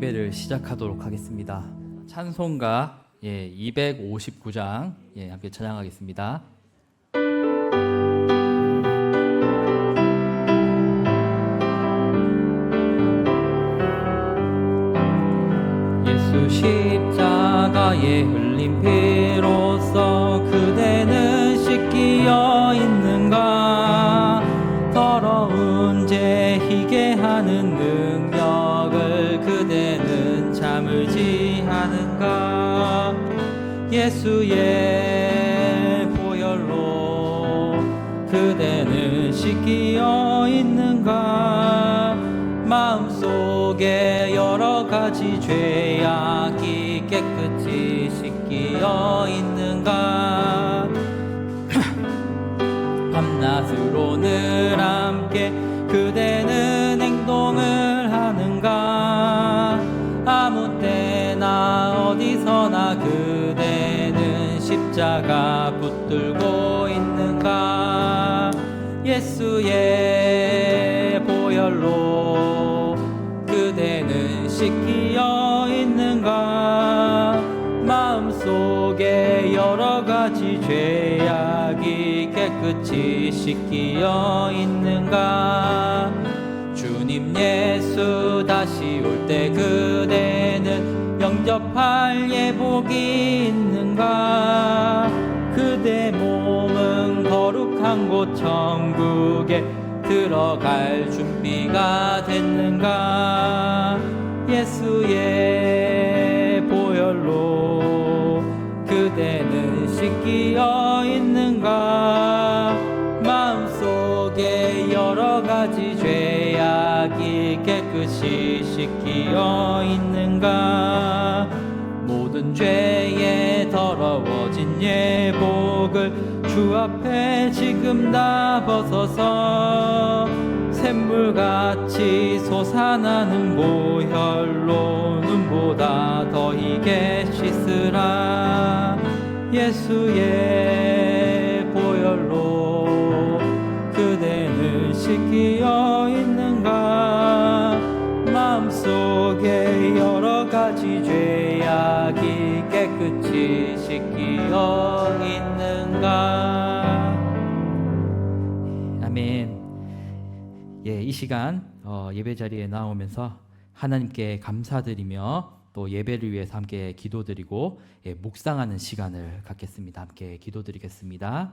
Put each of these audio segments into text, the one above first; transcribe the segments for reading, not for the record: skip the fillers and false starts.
예배를 시작하도록 하겠습니다. 찬송가 259장 함께 찬양하겠습니다. 예수 십자가에 흘린 피로써 그대는 씻기어 있는가? 더러운 죄 희게 하는 능력을 그대는 참을지 않은가? 예수의 보혈로 그대는 씻기어 있는가? 마음속에 여러 가지 죄악이 깨끗이 씻기어 있는가? 밤낮으로 늘 함께 그대는 행동을 하는가? 아무 때나 어디서나 그대는 십자가 붙들고 있는가? 예수의 보혈로 그대는 씻기어 있는가? 마음속에 여러 가지 죄악이 깨끗이 씻기어 있는가? 주님 예수 다시 올 때 그대는 영접할 예복이 있는가? 그대 몸은 거룩한 곳 천국에 들어갈 준비가 됐는가? 예수의 보혈로 그대는 씻기어 있는가? 마음속에 여러 가지 죄악이 깨끗이 씻기어 있는가? 모든 죄에 더러워진 예복을 주 앞에 지금 다 벗어서 샘물같이 솟아나는 보혈로 눈보다 더 희게 씻으라. 예수의 보혈로 그대는 씻기어 있는가? 마음속에 여러 가지 죄악이 깨끗이 씻기어 있는가? 아멘. 이 시간 예배 자리에 나오면서 하나님께 감사드리며 또 예배를 위해서 함께 기도드리고 묵상하는 시간을 갖겠습니다. 함께 기도드리겠습니다.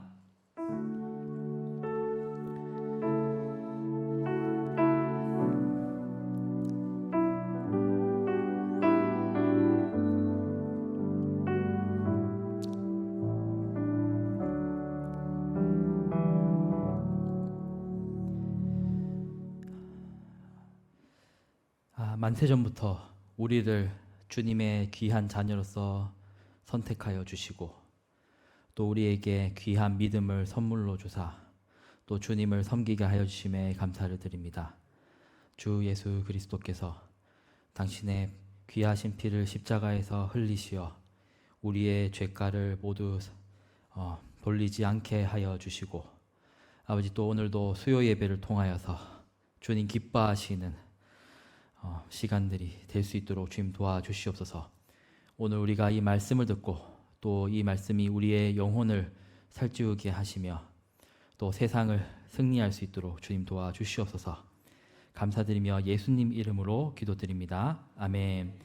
만세전부터 우리를 주님의 귀한 자녀로서 선택하여 주시고 또 우리에게 귀한 믿음을 선물로 주사 또 주님을 섬기게 하여 주심에 감사를 드립니다. 주 예수 그리스도께서 당신의 귀하신 피를 십자가에서 흘리시어 우리의 죄가를 모두 돌리지 않게 하여 주시고 아버지 또 오늘도 수요 예배를 통하여서 주님 기뻐하시는 시간들이 될 수 있도록 주님 도와주시옵소서. 오늘 우리가 이 말씀을 듣고 또 이 말씀이 우리의 영혼을 살찌우게 하시며 또 세상을 승리할 수 있도록 주님 도와주시옵소서. 감사드리며 예수님 이름으로 기도드립니다. 아멘.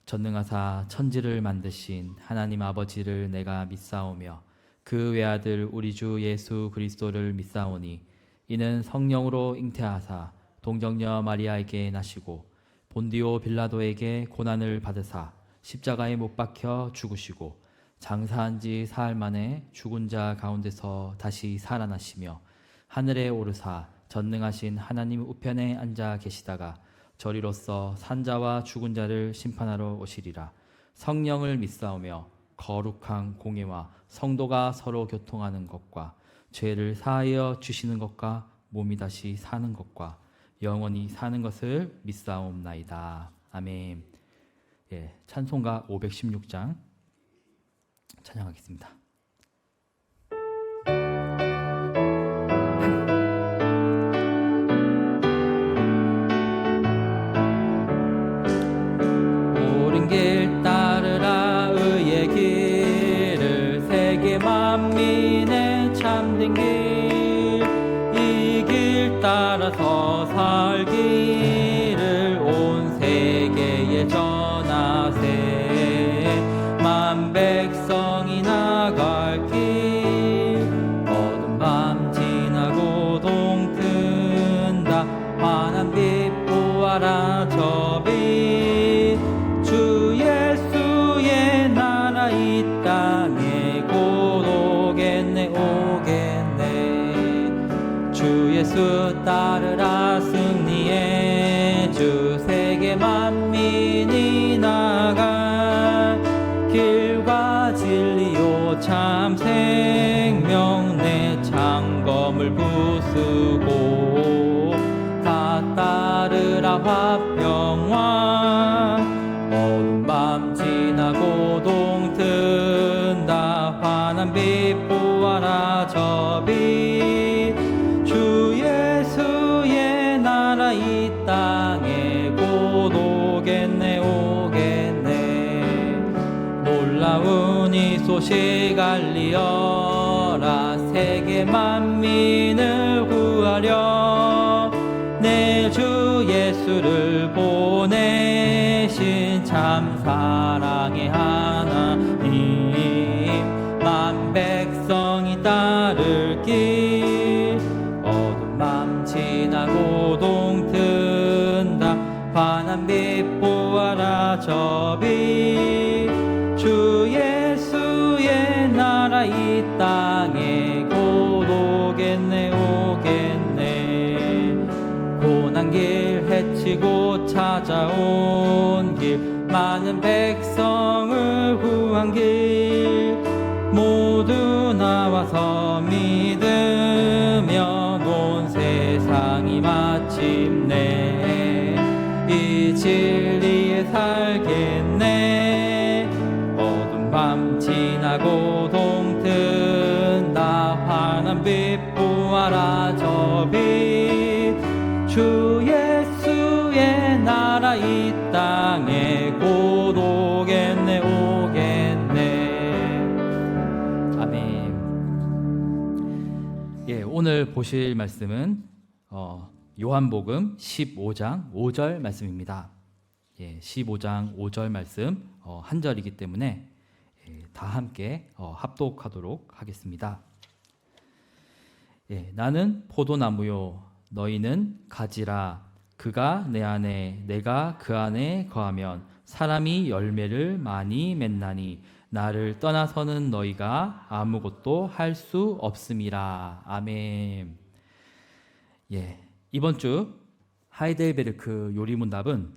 전능하사 천지를 만드신 하나님 아버지를 내가 믿사오며 그 외아들 우리 주 예수 그리스도를 믿사오니 이는 성령으로 잉태하사 동정녀 마리아에게 나시고 본디오 빌라도에게 고난을 받으사 십자가에 못 박혀 죽으시고 장사한 지 사흘 만에 죽은 자 가운데서 다시 살아나시며 하늘에 오르사 전능하신 하나님 우편에 앉아 계시다가 저리로서 산자와 죽은 자를 심판하러 오시리라. 성령을 믿사오며 거룩한 공예와 성도가 서로 교통하는 것과 죄를 사하여 주시는 것과 몸이 다시 사는 것과 영원히 사는 것을 믿사옵나이다. 아멘. 찬송가 516장 찬양하겠습니다. 만민의 참된 길, 이 길 따라서 살기를 온 세계에 전하세. 만 백성이 나갈 길, 어두운 밤 지나고 동튼다. 환한 빛 보아라 저 빛, 주 예수의 나라 이 땅에 곧 오겠네 오겠네. 주 예수 따르라 승리의 주, 세계 만민이 나갈 길과 진리요 참 생명, 내 창검을 부수고 다 따르라 화평왕. 어두운 밤 지나고 동튼다. 환한 빛 보아라 저 빛, 주 예수의 나라 이 땅에 곧 오겠네 오겠네. 놀라운 이 소식 알리어라. 세계 만민을 구하려 내 주 예수를 보내신 참 사랑의 하나님. 만 백성이 따를 길, 어두운 밤 지나고 동튼다. 환한 빛 보아라 저 빛, 주 예수의 나라 이 땅에 곧 오겠네 오겠네. 고난 길 헤치고 찾아온 길, 많은 백성을 구한 길, 모두 나와서 믿으면 온 세상이 마침내 이 진리에 살겠네. 어두운 밤 지나고 동튼다. 환한 빛 보아라 저 빛, 주 예수의 나라 이 땅에 곧 오겠네 오겠네. 아멘. 예, 오늘 보실 말씀은 요한복음 15장 5절 말씀입니다. 예, 15장 5절 말씀 한 절이기 때문에 다 함께 합독하도록 하겠습니다. 예, 나는 포도나무요 너희는 가지라. 그가 내 안에 내가 그 안에 거하면 사람이 열매를 많이 맺나니 나를 떠나서는 너희가 아무것도 할 수 없음이라. 아멘. 예, 이번 주 하이델베르크 요리문답은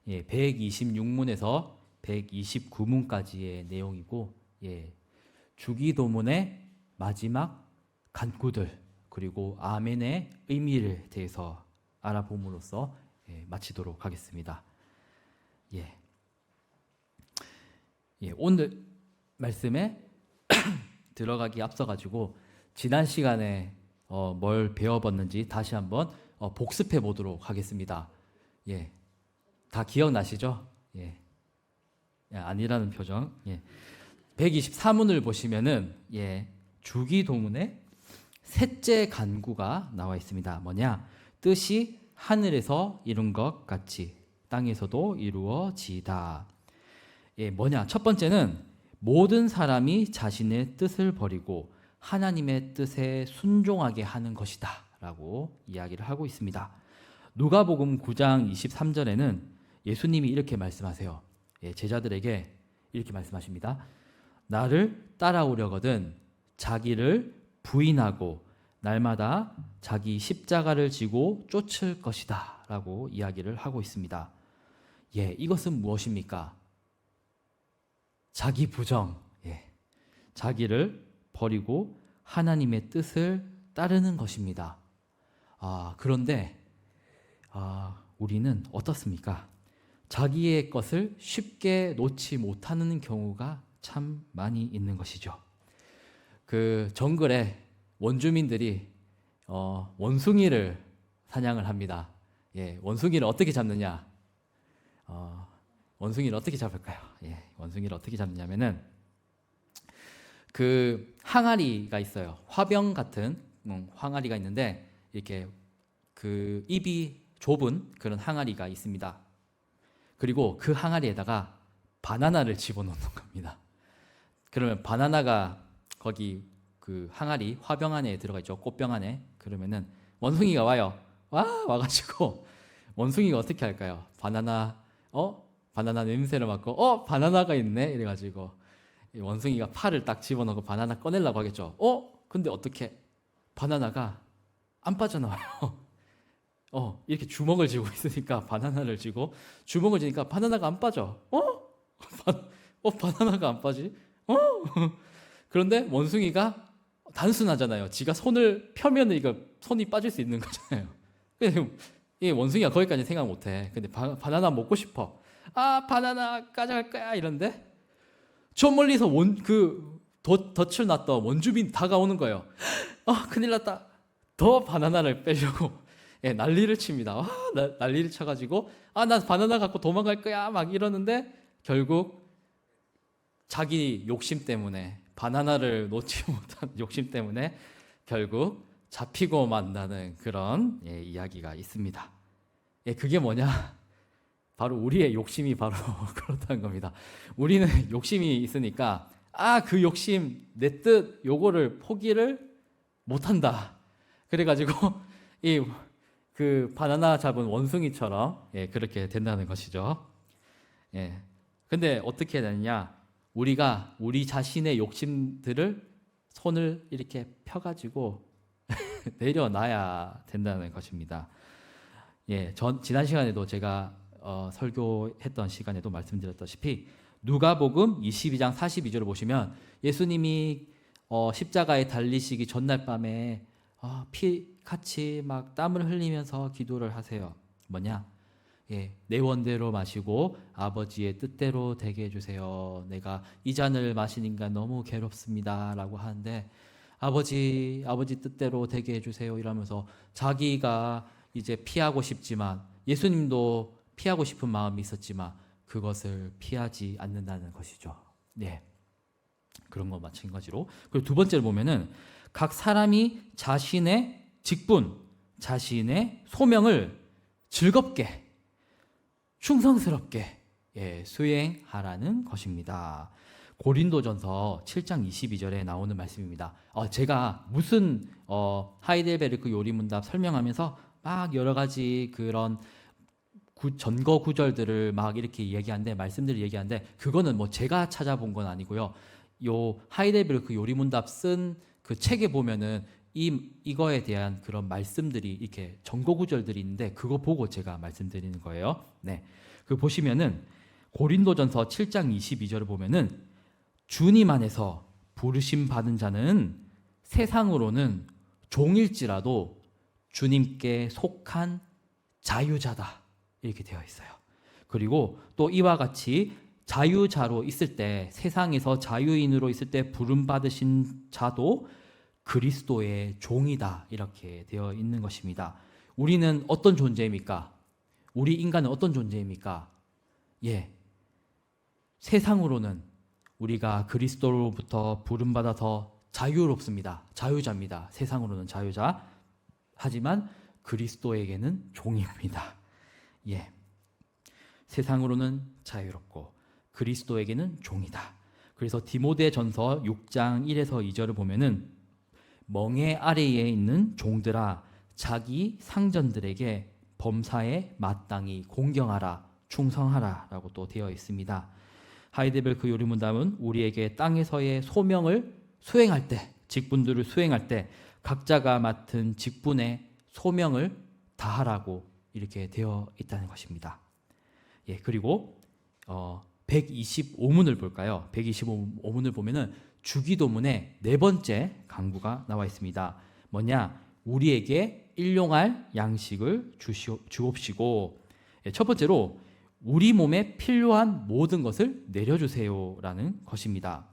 126문에서 129문까지의 내용이고, 주기도문의 마지막 간구들 그리고 아멘의 의미를 대해서 알아봄으로써 마치도록 하겠습니다. 오늘 말씀에 들어가기 앞서 가지고 지난 시간에 뭘 배워봤는지 다시 한번 복습해 보도록 하겠습니다. 다 기억나시죠? 아니라는 표정. 124문을 보시면은 주기도문의 셋째 간구가 나와 있습니다. 뭐냐? 뜻이 하늘에서 이룬 것 같이 땅에서도 이루어지이다. 뭐냐? 첫 번째는 모든 사람이 자신의 뜻을 버리고 하나님의 뜻에 순종하게 하는 것이다 라고 이야기를 하고 있습니다. 누가복음 9장 23절에는 예수님이 이렇게 말씀하세요. 제자들에게 이렇게 말씀하십니다. 나를 따라오려거든 자기를 부인하고 날마다 자기 십자가를 지고 쫓을 것이다 라고 이야기를 하고 있습니다. 이것은 무엇입니까? 자기 부정, 자기를 버리고 하나님의 뜻을 따르는 것입니다. 그런데 우리는 어떻습니까? 자기의 것을 쉽게 놓지 못하는 경우가 참 많이 있는 것이죠. 그 정글에 원주민들이 원숭이를 사냥을 합니다. 원숭이를 어떻게 잡느냐? 원숭이를 어떻게 잡을까요? 원숭이를 어떻게 잡느냐면은 그 항아리가 있어요. 화병 같은 항아리가 있는데 이렇게 그 입이 좁은 그런 항아리가 있습니다. 그리고 그 항아리에다가 바나나를 집어넣는 겁니다. 그러면 바나나가 거기 그 항아리 화병 안에 들어가 있죠. 꽃병 안에. 그러면은 원숭이가 와요. 와가지고 원숭이가 어떻게 할까요? 바나나 냄새를 맡고 바나나가 있네 이래가지고 원숭이가 팔을 딱 집어넣고 바나나 꺼내려고 하겠죠. 근데 어떻게 바나나가 안 빠져나와요. 이렇게 주먹을 쥐고 있으니까 바나나를 쥐고 주먹을 쥐니까 바나나가 안 빠져. 바나나가 안 빠지? 그런데 원숭이가 단순하잖아요. 지가 손을 펴면 이거 손이 빠질 수 있는 거잖아요. 이 원숭이가 거기까지 생각 못해. 근데 바나나 먹고 싶어. 바나나 가져갈 거야 이런데 저 멀리서 덫을 놨던 원주민 다가오는 거예요. 큰일 났다. 더 바나나를 빼려고 난리를 칩니다. 난리를 쳐가지고 나 바나나 갖고 도망갈 거야 막 이러는데 결국 자기 욕심 때문에 바나나를 놓지 못한 욕심 때문에 결국 잡히고 만나는 그런 이야기가 있습니다. 그게 뭐냐? 바로 우리의 욕심이 바로 그렇다는 겁니다. 우리는 욕심이 있으니까 그 욕심 내 뜻 요거를 포기를 못한다. 그래가지고 그 바나나 잡은 원숭이처럼 그렇게 된다는 것이죠. 근데 어떻게 해야 되느냐? 우리가 우리 자신의 욕심들을 손을 이렇게 펴가지고 내려놔야 된다는 것입니다. 지난 시간에도 제가 설교했던 시간에도 말씀드렸다시피 누가복음 22장 42절을 보시면 예수님이 십자가에 달리시기 전날 밤에 피같이 막 땀을 흘리면서 기도를 하세요. 뭐냐? 내 원대로 마시고 아버지의 뜻대로 되게 해주세요. 내가 이 잔을 마시는 게 너무 괴롭습니다 라고 하는데 아버지 뜻대로 되게 해주세요 이러면서 자기가 이제 피하고 싶지만 예수님도 피하고 싶은 마음이 있었지만 그것을 피하지 않는다는 것이죠. 그런 거 마찬가지로. 그리고 두 번째로 보면은 각 사람이 자신의 직분, 자신의 소명을 즐겁게 충성스럽게 수행하라는 것입니다. 고린도전서 7장 22절에 나오는 말씀입니다. 제가 무슨 하이델베르크 요리문답 설명하면서 막 여러 가지 그런 전거 구절들을 막 이렇게 얘기하는데 말씀들을 얘기하는데 그거는 뭐 제가 찾아본 건 아니고요. 요 하이델베르크 요리문답 쓴 그 책에 보면은 이거에 대한 그런 말씀들이 이렇게 전거 구절들이 있는데 그거 보고 제가 말씀드리는 거예요. 그 보시면은 고린도전서 7장 22절을 보면은 주님 안에서 부르심 받은 자는 세상으로는 종일지라도 주님께 속한 자유자다 이렇게 되어 있어요. 그리고 또 이와 같이 자유자로 있을 때 세상에서 자유인으로 있을 때 부름 받으신 자도 그리스도의 종이다 이렇게 되어 있는 것입니다. 우리는 어떤 존재입니까? 우리 인간은 어떤 존재입니까? 세상으로는 우리가 그리스도로부터 부름받아서 자유롭습니다. 자유자입니다. 세상으로는 자유자. 하지만 그리스도에게는 종입니다. 세상으로는 자유롭고 그리스도에게는 종이다. 그래서 디모데전서 6장 1에서 2절을 보면은 멍에 아래에 있는 종들아 자기 상전들에게 범사에 마땅히 공경하라 충성하라 라고 또 되어 있습니다. 하이델베르크 요리문답은 우리에게 땅에서의 소명을 수행할 때 직분들을 수행할 때 각자가 맡은 직분의 소명을 다하라고 이렇게 되어 있다는 것입니다. 그리고 125문을 볼까요? 125문을 보면은 주기도문의 네 번째 강구가 나와 있습니다. 뭐냐? 우리에게 일용할 양식을 주옵시고 첫 번째로 우리 몸에 필요한 모든 것을 내려주세요라는 것입니다.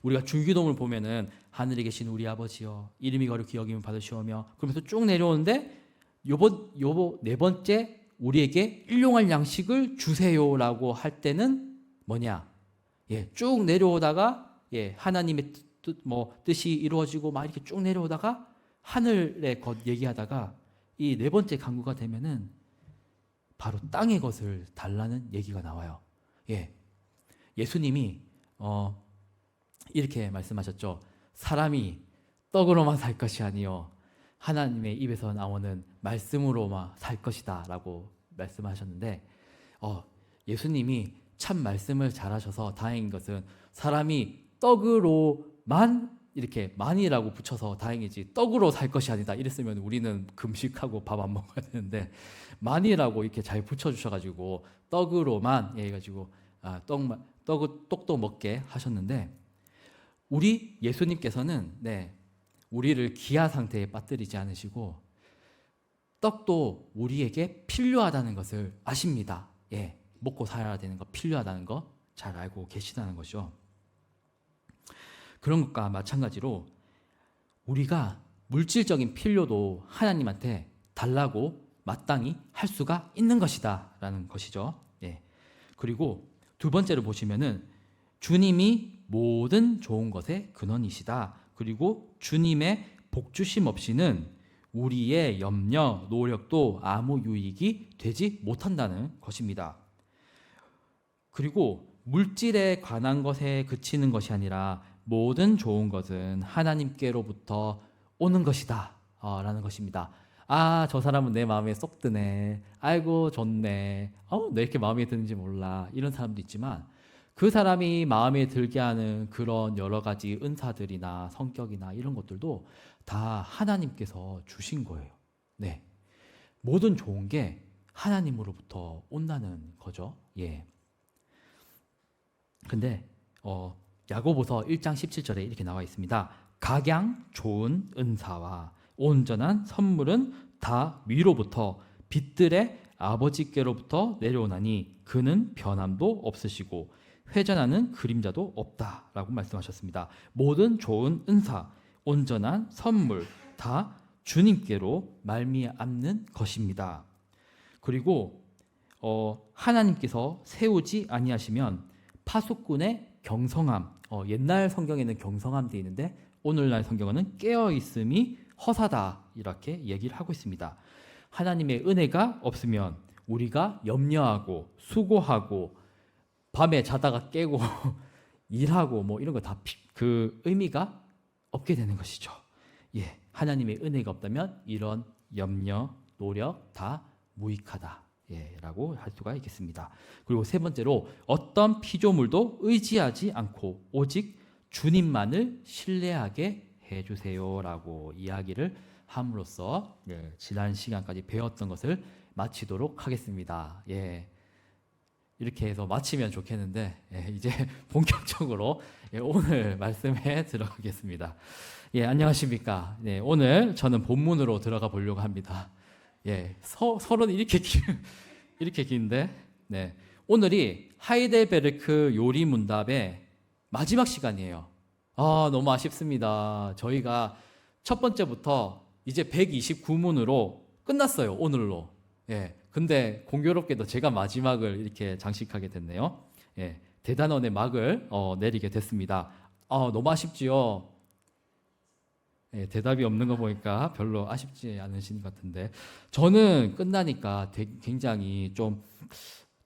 우리가 주기도문을 보면은 하늘에 계신 우리 아버지여 이름이 거룩히 여김을 받으시오며 그러면서 쭉 내려오는데 요번 네 번째 우리에게 일용할 양식을 주세요라고 할 때는 뭐냐? 쭉 내려오다가 하나님의 뜻이 이루어지고 막 이렇게 쭉 내려오다가 하늘의 것 얘기하다가 이 네 번째 간구가 되면은 바로 땅의 것을 달라는 얘기가 나와요. 예, 예수님이 이렇게 말씀하셨죠. 사람이 떡으로만 살 것이 아니요 하나님의 입에서 나오는 말씀으로만 살 것이다라고 말씀하셨는데 예수님이 참 말씀을 잘하셔서 다행인 것은 사람이 떡으로만 이렇게 만이라고 붙여서 다행이지 떡으로 살 것이 아니다 이랬으면 우리는 금식하고 밥 안 먹어야 되는데 만이라고 이렇게 잘 붙여주셔가지고 떡으로만 해가지고 떡도 먹게 하셨는데 우리 예수님께서는 우리를 기아 상태에 빠뜨리지 않으시고 떡도 우리에게 필요하다는 것을 아십니다. 예, 먹고 살아야 되는 거 필요하다는 거 잘 알고 계시다는 거죠. 그런 것과 마찬가지로 우리가 물질적인 필요도 하나님한테 달라고 마땅히 할 수가 있는 것이다 라는 것이죠. 예. 그리고 두 번째로 보시면은 주님이 모든 좋은 것의 근원이시다. 그리고 주님의 복주심 없이는 우리의 염려, 노력도 아무 유익이 되지 못한다는 것입니다. 그리고 물질에 관한 것에 그치는 것이 아니라 모든 좋은 것은 하나님께로부터 오는 것이다 라는 것입니다. 저 사람은 내 마음에 쏙 드네. 아이고 좋네. 왜 이렇게 마음에 드는지 몰라. 이런 사람도 있지만 그 사람이 마음에 들게 하는 그런 여러 가지 은사들이나 성격이나 이런 것들도 다 하나님께서 주신 거예요. 네, 모든 좋은 게 하나님으로부터 온다는 거죠. 예. 근데 야고보서 1장 17절에 이렇게 나와 있습니다. 각양 좋은 은사와 온전한 선물은 다 위로부터 빛들의 아버지께로부터 내려오나니 그는 변함도 없으시고 회전하는 그림자도 없다라고 말씀하셨습니다. 모든 좋은 은사, 온전한 선물 다 주님께로 말미암는 것입니다. 그리고 하나님께서 세우지 아니하시면 파수꾼의 경성함, 옛날 성경에는 경성함 되어 있는데 오늘날 성경은 깨어 있음이 허사다 이렇게 얘기를 하고 있습니다. 하나님의 은혜가 없으면 우리가 염려하고 수고하고 밤에 자다가 깨고 일하고 뭐 이런 거 다 그 의미가 없게 되는 것이죠. 예, 하나님의 은혜가 없다면 이런 염려, 노력 다 무익하다. 라고 할 수가 있겠습니다. 그리고 세 번째로 어떤 피조물도 의지하지 않고 오직 주님만을 신뢰하게 해주세요라고 이야기를 함으로써 지난 시간까지 배웠던 것을 마치도록 하겠습니다. 이렇게 해서 마치면 좋겠는데 이제 본격적으로 오늘 말씀에 들어가겠습니다. 안녕하십니까. 오늘 저는 본문으로 들어가 보려고 합니다. 설은 이렇게 긴데 오늘이 하이델베르크 요리 문답의 마지막 시간이에요. 너무 아쉽습니다. 저희가 첫 번째부터 이제 129문으로 끝났어요. 오늘로. 근데 공교롭게도 제가 마지막을 이렇게 장식하게 됐네요. 대단원의 막을 내리게 됐습니다. 너무 아쉽지요. 대답이 없는 거 보니까 별로 아쉽지 않으신 것 같은데 저는 끝나니까 굉장히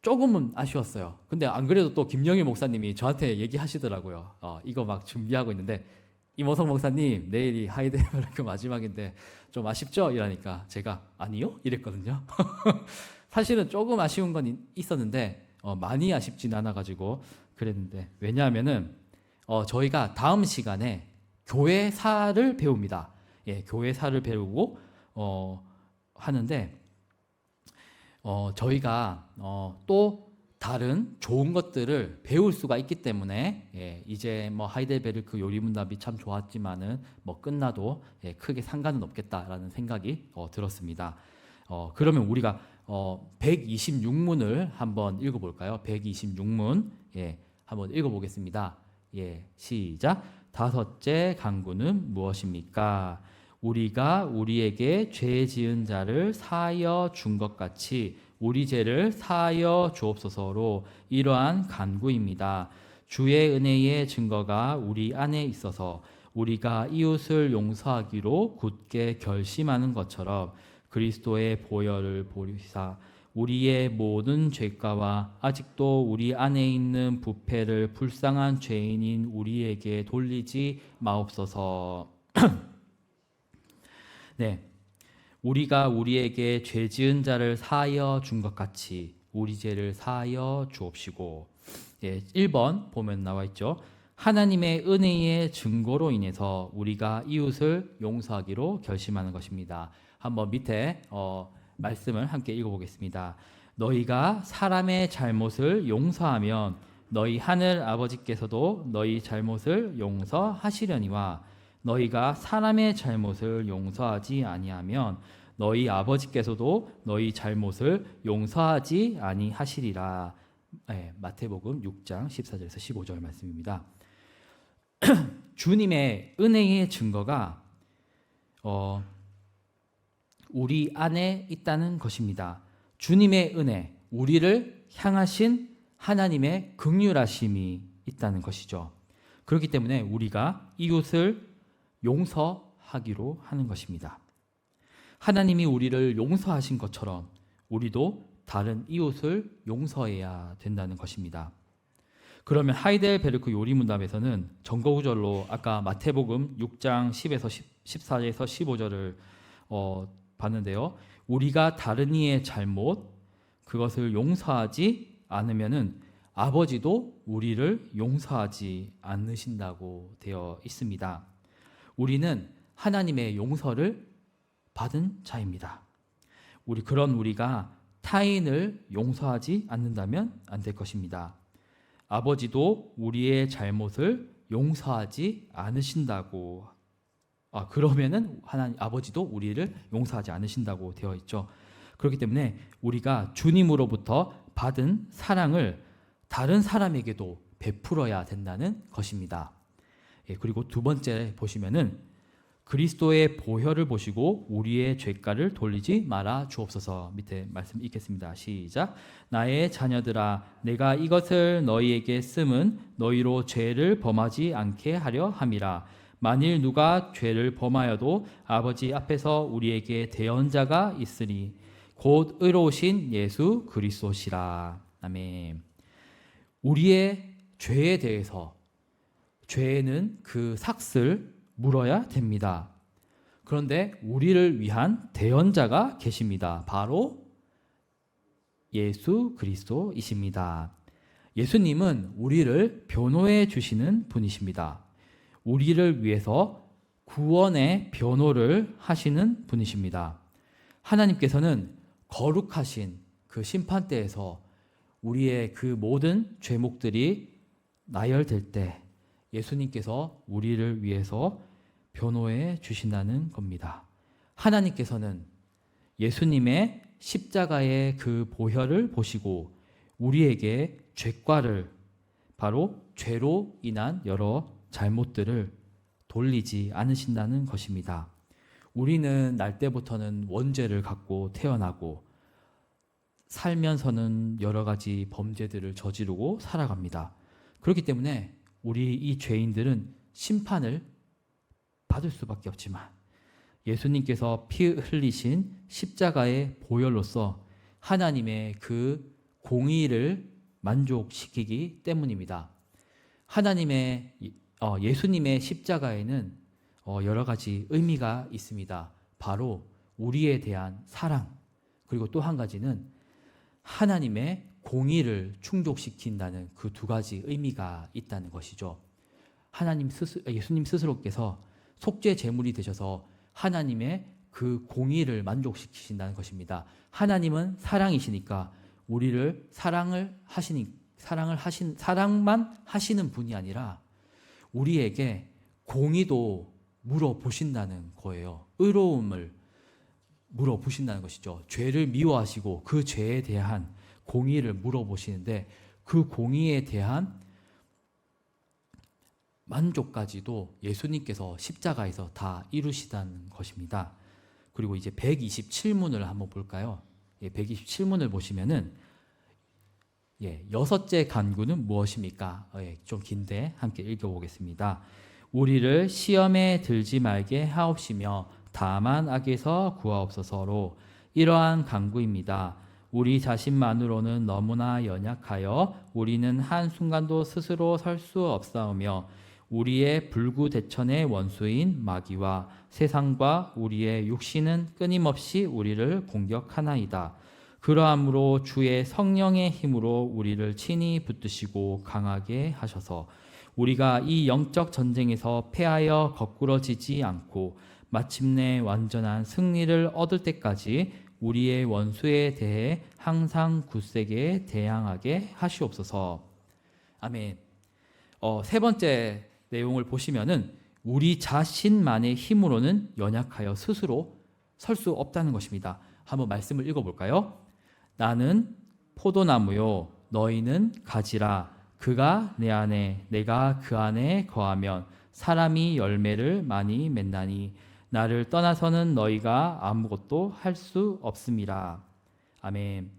조금은 아쉬웠어요. 근데 안 그래도 또 김영일 목사님이 저한테 얘기하시더라고요. 이거 막 준비하고 있는데 이모성 목사님 내일이 하이델베르크 마지막인데 좀 아쉽죠? 이러니까 제가 아니요? 이랬거든요. 사실은 조금 아쉬운 건 있었는데 많이 아쉽진 않아가지고 그랬는데 왜냐하면은 저희가 다음 시간에 교회사를 배웁니다. 교회사를 배우고 하는데 저희가 또 다른 좋은 것들을 배울 수가 있기 때문에 이제 뭐 하이델베르크 요리문답이 참 좋았지만은 뭐 끝나도 크게 상관은 없겠다라는 생각이 들었습니다. 그러면 우리가 126문을 한번 읽어볼까요? 126문 한번 읽어보겠습니다. 시작. 다섯째 간구는 무엇입니까? 우리가 우리에게 죄 지은 자를 사하여 준 것 같이 우리 죄를 사하여 주옵소서로 이러한 간구입니다. 주의 은혜의 증거가 우리 안에 있어서 우리가 이웃을 용서하기로 굳게 결심하는 것처럼 그리스도의 보혈을 보리사 우리의 모든 죄가와 아직도 우리 안에 있는 부패를 불쌍한 죄인인 우리에게 돌리지 마옵소서. 네, 우리가 우리에게 죄 지은 자를 사하여 준 것 같이 우리 죄를 사하여 주옵시고. 1번 보면 나와 있죠. 하나님의 은혜의 증거로 인해서 우리가 이웃을 용서하기로 결심하는 것입니다. 한번 밑에 말씀을 함께 읽어보겠습니다. 너희가 사람의 잘못을 용서하면 너희 하늘 아버지께서도 너희 잘못을 용서하시려니와 너희가 사람의 잘못을 용서하지 아니하면 너희 아버지께서도 너희 잘못을 용서하지 아니하시리라. 마태복음 6장 14절에서 15절 말씀입니다. 주님의 은혜의 증거가 우리 안에 있다는 것입니다. 주님의 은혜, 우리를 향하신 하나님의 긍휼하심이 있다는 것이죠. 그렇기 때문에 우리가 이웃을 용서하기로 하는 것입니다. 하나님이 우리를 용서하신 것처럼 우리도 다른 이웃을 용서해야 된다는 것입니다. 그러면 하이델베르크 요리문답에서는 전거구절로 아까 마태복음 6장 10에서 14절에서 15절을 봤는데요. 우리가 다른 이의 잘못 그것을 용서하지 않으면은 아버지도 우리를 용서하지 않으신다고 되어 있습니다. 우리는 하나님의 용서를 받은 자입니다. 우리가 타인을 용서하지 않는다면 안 될 것입니다. 아버지도 우리의 잘못을 용서하지 않으신다고 그러면은 하나님 아버지도 우리를 용서하지 않으신다고 되어 있죠. 그렇기 때문에 우리가 주님으로부터 받은 사랑을 다른 사람에게도 베풀어야 된다는 것입니다. 그리고 두 번째 보시면은 그리스도의 보혈을 보시고 우리의 죄가를 돌리지 말아 주옵소서. 밑에 말씀 읽겠습니다. 시작. 나의 자녀들아 내가 이것을 너희에게 쓰면 너희로 죄를 범하지 않게 하려 함이라. 만일 누가 죄를 범하여도 아버지 앞에서 우리에게 대언자가 있으니 곧 의로우신 예수 그리스도시라. 아멘. 우리의 죄에 대해서 죄는 그 삭을 물어야 됩니다. 그런데 우리를 위한 대언자가 계십니다. 바로 예수 그리스도이십니다. 예수님은 우리를 변호해 주시는 분이십니다. 우리를 위해서 구원의 변호를 하시는 분이십니다. 하나님께서는 거룩하신 그 심판대에서 우리의 그 모든 죄목들이 나열될 때 예수님께서 우리를 위해서 변호해 주신다는 겁니다. 하나님께서는 예수님의 십자가의 그 보혈을 보시고 우리에게 죄과를 바로 죄로 인한 여러 잘못들을 돌리지 않으신다는 것입니다. 우리는 날 때부터는 원죄를 갖고 태어나고 살면서는 여러 가지 범죄들을 저지르고 살아갑니다. 그렇기 때문에 우리 이 죄인들은 심판을 받을 수밖에 없지만 예수님께서 피 흘리신 십자가의 보혈로서 하나님의 그 공의를 만족시키기 때문입니다. 예수님의 십자가에는 여러 가지 의미가 있습니다. 바로 우리에 대한 사랑, 그리고 또 한 가지는 하나님의 공의를 충족시킨다는 그 두 가지 의미가 있다는 것이죠. 예수님 스스로께서 속죄 제물이 되셔서 하나님의 그 공의를 만족시키신다는 것입니다. 하나님은 사랑이시니까 우리를 사랑만 하시는 분이 아니라 우리에게 공의도 물어보신다는 거예요. 의로움을 물어보신다는 것이죠. 죄를 미워하시고 그 죄에 대한 공의를 물어보시는데 그 공의에 대한 만족까지도 예수님께서 십자가에서 다 이루시다는 것입니다. 그리고 이제 127문을 한번 볼까요? 127문을 보시면은 여섯째 간구는 무엇입니까? 좀 긴데 함께 읽어보겠습니다. 우리를 시험에 들지 말게 하옵시며 다만 악에서 구하옵소서로 이러한 간구입니다. 우리 자신만으로는 너무나 연약하여 우리는 한순간도 스스로 설 수 없사오며 우리의 불구대천의 원수인 마귀와 세상과 우리의 육신은 끊임없이 우리를 공격하나이다. 그러함으로 주의 성령의 힘으로 우리를 친히 붙드시고 강하게 하셔서 우리가 이 영적 전쟁에서 패하여 거꾸러지지 않고 마침내 완전한 승리를 얻을 때까지 우리의 원수에 대해 항상 굳세게 대항하게 하시옵소서. 아멘. 세 번째 내용을 보시면은 우리 자신만의 힘으로는 연약하여 스스로 설 수 없다는 것입니다. 한번 말씀을 읽어볼까요? 나는 포도나무요 너희는 가지라. 그가 내 안에 내가 그 안에 거하면 사람이 열매를 많이 맺나니 나를 떠나서는 너희가 아무것도 할 수 없음이라. 아멘.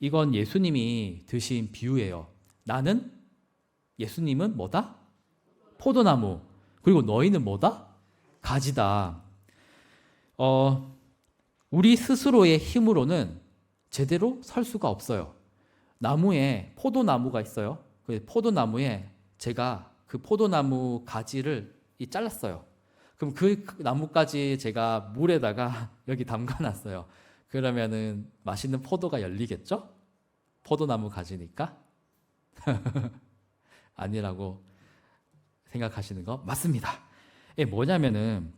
이건 예수님이 드신 비유예요. 나는, 예수님은 뭐다? 포도나무. 그리고 너희는 뭐다? 가지다. 우리 스스로의 힘으로는 제대로 설 수가 없어요. 나무에 포도나무가 있어요. 그 포도나무에 제가 그 포도나무 가지를 잘랐어요. 그럼 그 나뭇가지 제가 물에다가 여기 담가놨어요. 그러면은 맛있는 포도가 열리겠죠? 포도나무 가지니까? 아니라고 생각하시는 거 맞습니다. 뭐냐면은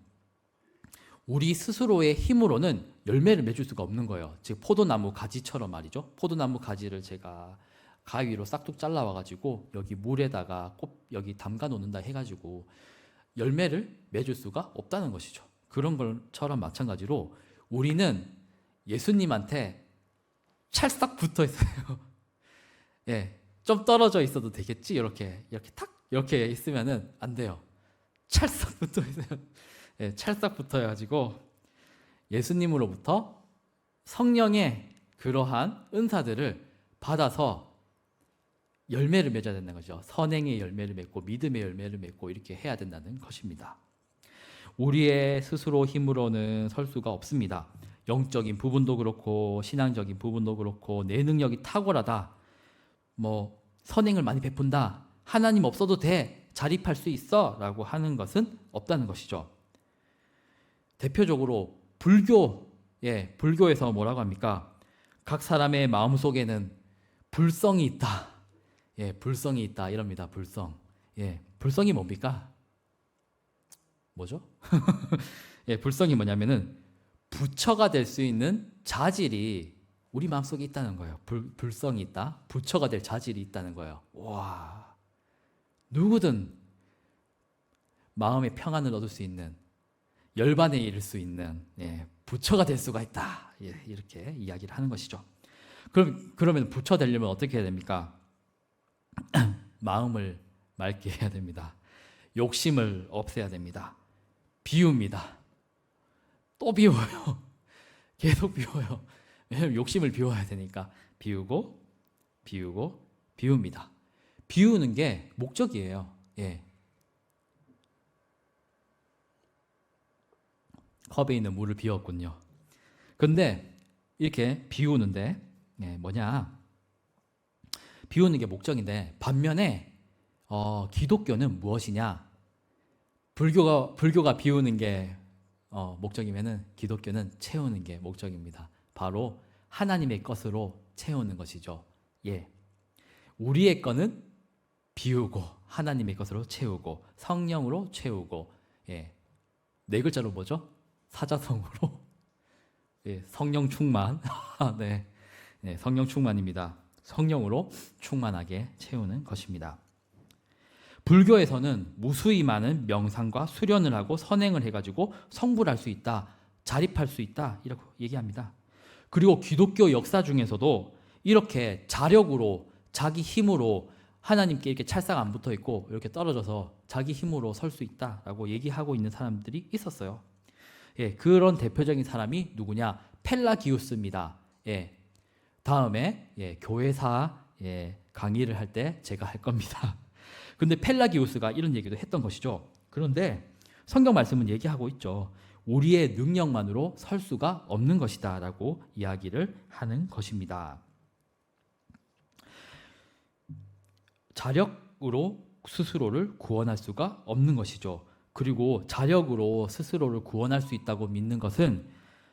우리 스스로의 힘으로는 열매를 맺을 수가 없는 거예요. 즉 포도나무 가지처럼 말이죠. 포도나무 가지를 제가 가위로 싹둑 잘라와가지고 여기 물에다가 꼭 여기 담가 놓는다 해가지고 열매를 맺을 수가 없다는 것이죠. 그런 것처럼 마찬가지로 우리는 예수님한테 찰싹 붙어 있어요. 좀 떨어져 있어도 되겠지. 이렇게 탁 이렇게 있으면은 안 돼요. 찰싹 붙어 있어요. 찰싹 붙어가지고 예수님으로부터 성령의 그러한 은사들을 받아서 열매를 맺어야 된다는 거죠. 선행의 열매를 맺고 믿음의 열매를 맺고 이렇게 해야 된다는 것입니다. 우리의 스스로 힘으로는 설 수가 없습니다. 영적인 부분도 그렇고 신앙적인 부분도 그렇고 내 능력이 탁월하다. 선행을 많이 베푼다. 하나님 없어도 돼. 자립할 수 있어. 라고 하는 것은 없다는 것이죠. 대표적으로 불교에서 뭐라고 합니까? 각 사람의 마음속에는 불성이 있다. 불성이 있다. 이럽니다. 불성. 불성이 뭡니까? 뭐죠? 불성이 뭐냐면은 부처가 될 수 있는 자질이 우리 마음속에 있다는 거예요. 불성이 있다. 부처가 될 자질이 있다는 거예요. 와, 누구든 마음의 평안을 얻을 수 있는, 열반에 이를 수 있는 부처가 될 수가 있다. 이렇게 이야기를 하는 것이죠. 그러면 부처 되려면 어떻게 해야 됩니까? 마음을 맑게 해야 됩니다. 욕심을 없애야 됩니다. 비웁니다. 또 비워요. 계속 비워요. 왜냐하면 욕심을 비워야 되니까 비우고 비웁니다. 비우는 게 목적이에요. 컵에 있는 물을 비웠군요. 근데 이렇게 비우는데 비우는 게 목적인데 반면에 기독교는 무엇이냐? 불교가 비우는 게 목적이면은 기독교는 채우는 게 목적입니다. 바로 하나님의 것으로 채우는 것이죠. 우리의 거는 비우고 하나님의 것으로 채우고 성령으로 채우고 네 글자로 뭐죠? 사자성어로 성령 충만. 성령 충만입니다. 성령으로 충만하게 채우는 것입니다. 불교에서는 무수히 많은 명상과 수련을 하고 선행을 해가지고 성불할 수 있다, 자립할 수 있다 이렇게 얘기합니다. 그리고 기독교 역사 중에서도 이렇게 자력으로 자기 힘으로 하나님께 이렇게 찰싹 안 붙어 있고 이렇게 떨어져서 자기 힘으로 설 수 있다라고 얘기하고 있는 사람들이 있었어요. 그런 대표적인 사람이 누구냐? 펠라기우스입니다. 다음에 교회사 강의를 할 때 제가 할 겁니다. 근데 펠라기우스가 이런 얘기도 했던 것이죠. 그런데 성경 말씀은 얘기하고 있죠. 우리의 능력만으로 설 수가 없는 것이다 라고 이야기를 하는 것입니다. 자력으로 스스로를 구원할 수가 없는 것이죠. 그리고 자력으로 스스로를 구원할 수 있다고 믿는 것은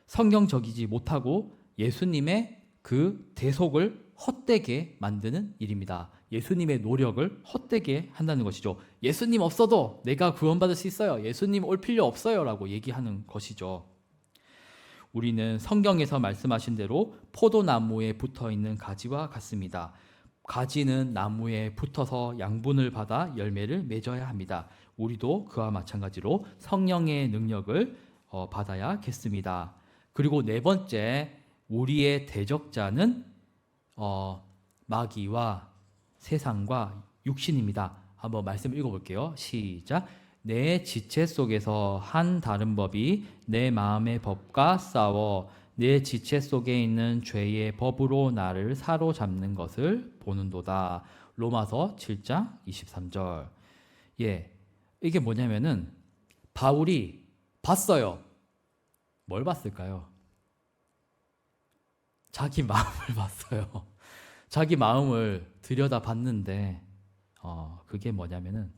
성경적이지 못하고 예수님의 그 대속을 헛되게 만드는 일입니다. 예수님의 노력을 헛되게 한다는 것이죠. 예수님 없어도 내가 구원받을 수 있어요. 예수님 올 필요 없어요 라고 얘기하는 것이죠. 우리는 성경에서 말씀하신 대로 포도나무에 붙어있는 가지와 같습니다. 가지는 나무에 붙어서 양분을 받아 열매를 맺어야 합니다. 우리도 그와 마찬가지로 성령의 능력을 받아야겠습니다. 그리고 네 번째, 우리의 대적자는 마귀와 세상과 육신입니다. 한번 말씀 읽어볼게요. 시작. 내 지체 속에서 한 다른 법이 내 마음의 법과 싸워 내 지체 속에 있는 죄의 법으로 나를 사로잡는 것을 보는도다. 로마서 7장 23절. 이게 뭐냐면은 바울이 봤어요. 뭘 봤을까요? 자기 마음을 봤어요. 자기 마음을 들여다봤는데 그게 뭐냐면은